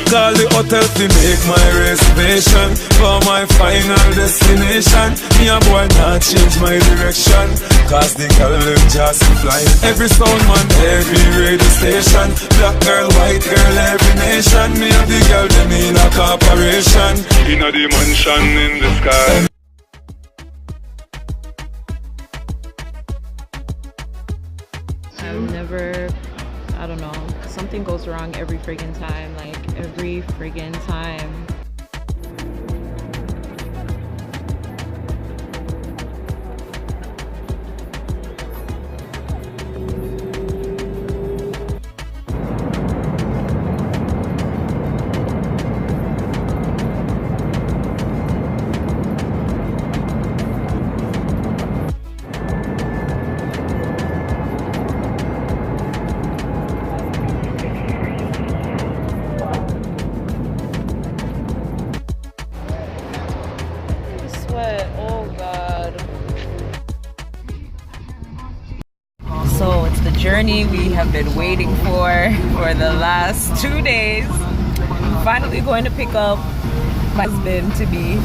Call the hotel to make my reservation for my final destination. Me a boy not change my direction, cause the girl them just fly. Every sound man, every radio station, black girl, white girl, every nation. Me and the girl them in a corporation, in a dimension in the sky. I've never, I don't know, something goes wrong every friggin' time, like every friggin' time. So it's the journey we have been waiting for the last 2 days. Finally going to pick up my husband to be.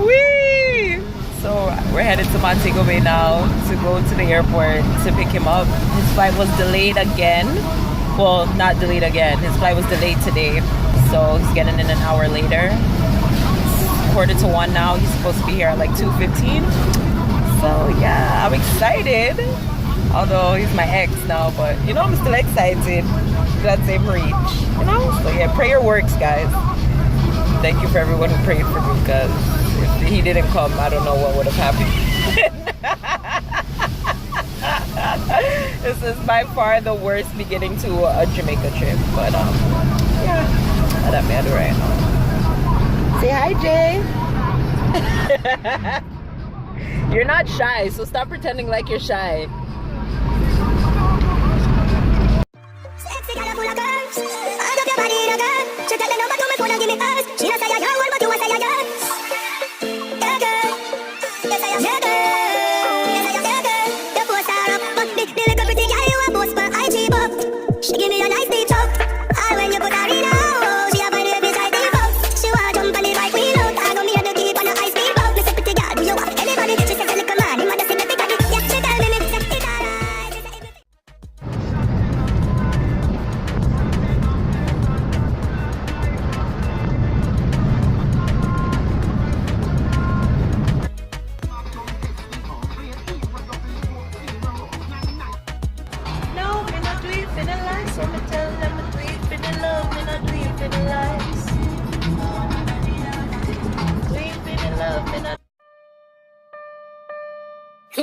Whee! So we're headed to Montego Bay now to go to the airport to pick him up. His flight was delayed again. Well, not delayed again. His flight was delayed today. So he's getting in an hour later. 1:45 now. He's supposed to be here at like 2:15. So yeah, I'm excited. Although he's my ex now, but you know, I'm still excited. God save reach, you know? So yeah, prayer works, guys. Thank you for everyone who prayed for me, because if he didn't come, I don't know what would have happened. This is by far the worst beginning to a Jamaica trip, but yeah, that matter right now. Say hi, Jay. You're not shy, so stop pretending like you're shy.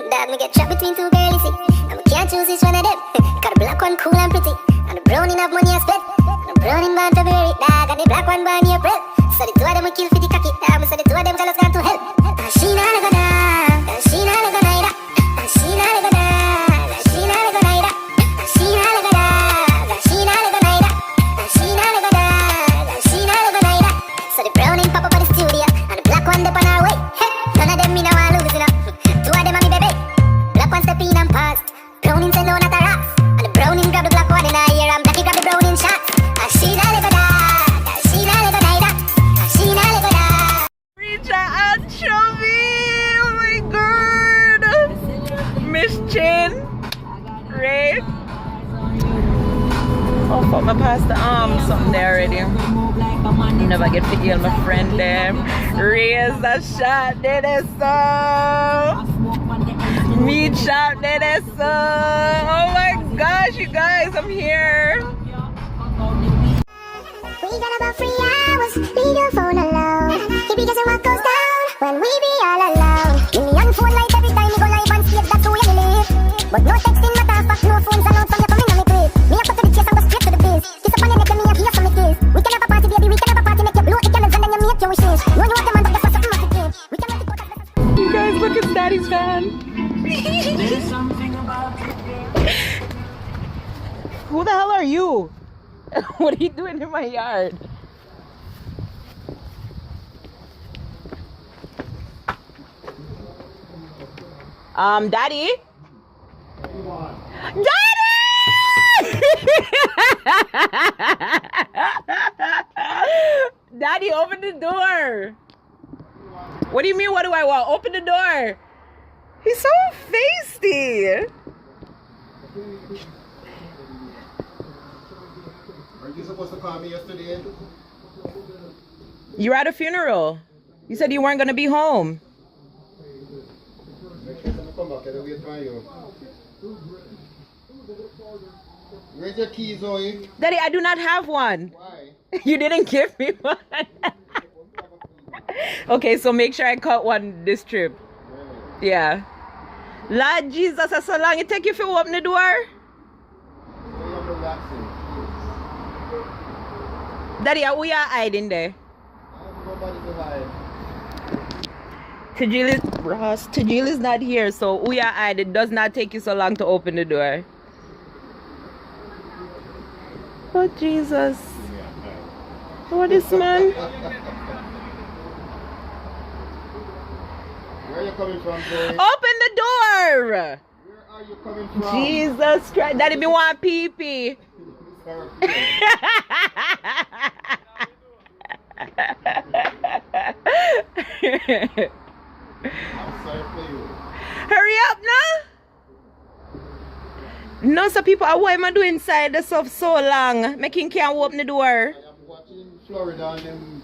Dad, me get trapped between two girls, see. And we can't choose which one of them. Cause the black one cool and pretty, and the brown enough money I spend. And the brown in born February, dog, and the black one born April. So the two of them will kill for the cocky, dog. So the two of them jealous gone to hell. And she not go down, and she not go neither. And she not go down, and she not go neither. And she not go down, and she not go neither. And she not go down, and she not go neither. So the brown in pop up at the studio, and the black one dip on our way. Hey, none of them me now want lose, you know. Two of them are me baby. Black one step in and past. Brown in say no, not a rat. And the brown in grab the black one in her ear, and blacky grab the brown in shot. And she not go down, and she not go neither. And she not go down. Reach out, anchovy! Oh my god! Miss Chin, Ray. Oh fuck, I passed the something there already. Never get to heal my friend there. Ray is a shot, did it so? Meat shop, did it so? Oh my gosh, you guys, I'm here. We got about 3 hours, leave your phone alone. If because of what goes down when we be all alone. Give me on phone light every time you go live on stage, that's who you believe. But no texting, no talk back, no phones allowed from you coming on me crib. Me up to the chase and go straight to the biz. Kiss up on your neck and me up here from the kiss. We can have a party, baby, we can have a party, make you blow the candles and then you make your wishes. No, you want the man, but that's not something much to give. We can make it go. You guys, look at Daddy's fan. Who the hell are you? What are you doing in my yard? Daddy? Daddy, open the door. What do you mean, what do I want? Open the door. He's so feisty. Are you supposed to call me yesterday? You were at a funeral. You said you weren't going to be home. Make sure someone come back and wait for you. Where's your keys, Zoe? Daddy, I do not have one. Why? You didn't give me one. Okay, so make sure I cut one this trip. Really? Yeah. Lord Jesus, that's so long it take you to open the door? Why are you relaxing? Daddy, we are hiding there. I have nobody to hide. Tajil is not here, so we are hiding. It does not take you so long to open the door. Oh, Jesus. What is man? Where are you coming from, Zoe? Open the door! Where are you coming from? Jesus Christ. Daddy, me want pee-pee. Sorry. I'm sorry for you. Hurry up now. No, so people, what am I doing inside the stuff so long? Making can't open the door. I am watching Florida and them.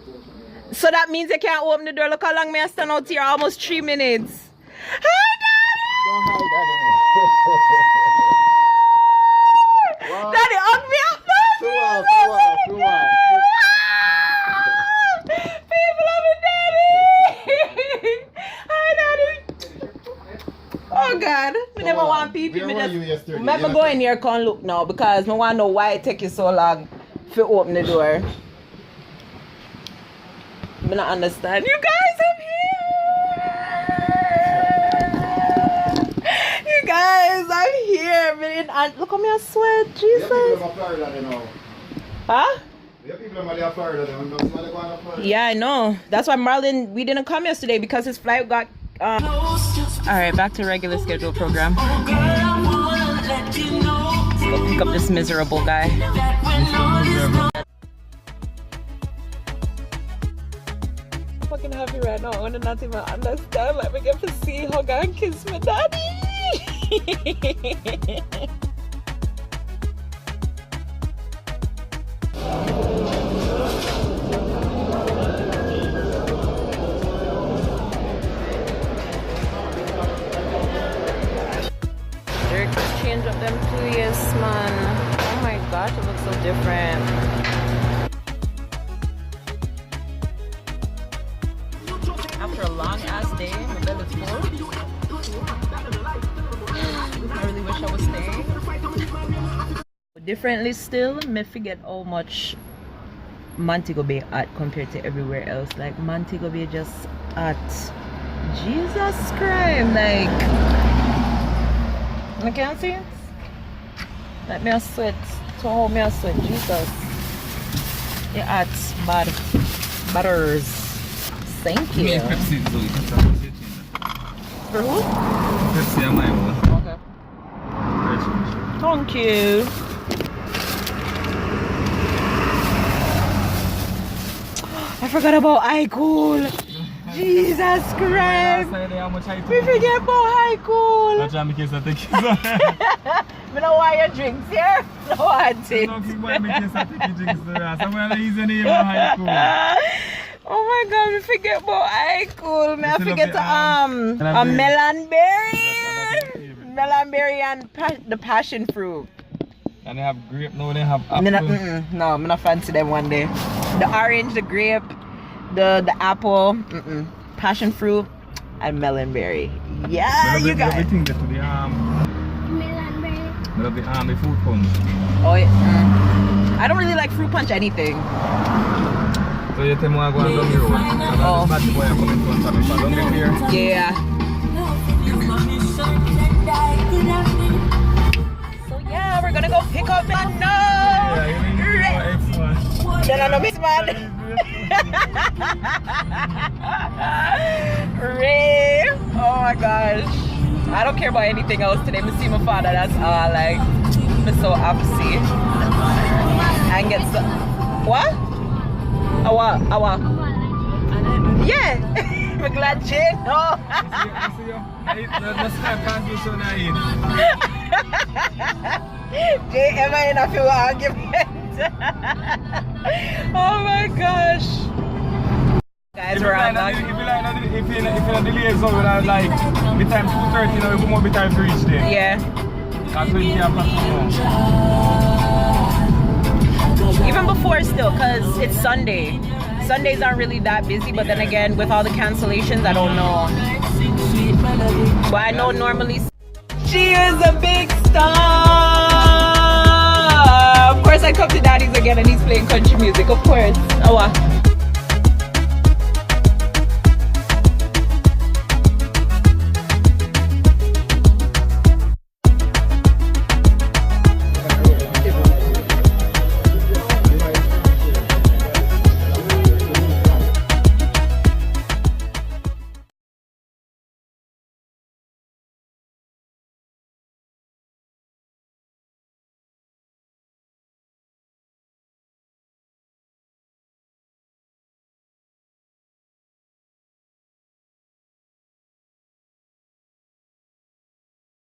So that means you can't open the door. Look how long me I stand out here. Almost 3 minutes. Hi, Don't hide, Daddy! Wow. Daddy, hug me up now. Too well. People love me, Daddy. Hi, Daddy. Oh, God. I never want people. Where were you yesterday? Never go in here, come look now, because I want to know why it take you so long to open the door. I don't understand. You guys, I'm here. You guys, I'm here. Look at me, I sweat. Jesus. Huh? Yeah, I know. That's why Marlon, we didn't come yesterday because his flight got. All right, back to regular schedule program. Let's go pick up this miserable guy. Fucking happy right now. I not even understand. Like, we get to see hug and kiss my daddy. They're change up them 2 years, man. Oh my gosh, it looks so different. After a long ass day, my bed is full. I really wish I was staying. Differently still, me forget how much Montego Bay at compared to everywhere else. Like Montego Bay just at Jesus Christ, like I can't see it. Let me a sweat. So how me a sweat, Jesus. It at bad butters. Thank you. For who? Pepsi and my own. Okay. Thank you. I forgot about iCool. Jesus Christ. We forget about iCool. That's why I'm making some tickets. I don't want your drinks here. I don't want it. Oh my God, we forget about iCool. I forget to a melon berry and the passion fruit. And they have grape, no, they have apple. No, I'm not fancy them one day. The orange, the grape, the apple, passion fruit, and melon berry. Yeah, you guys. Everything that to the Melon berry. the fruit punch. Oh, yeah. I don't really like fruit punch anything. So you tell me I go on down the road. Oh. Bad boy I'm coming from Down the here. Yeah. So yeah, we're gonna go pick up my Then I know Miss Man. Ray. Oh my gosh. I don't care about anything else today. I see my father, that's all. Like, I'm so happy. And get some. What? Awa. Yeah. I'm glad Jane. No. Jay, am I in a few arguments? Oh my gosh. Guys, we're on back. If you're delayed, so like the time 2:30, now it won't be time to reach there. Yeah. That's what you have to Even before still, because it's Sunday. Sundays aren't really that busy, but then again, with all the cancellations, I don't know. But I know normally she is a big star. Of course, I come to Daddy's again and he's playing country music, of course. Awa.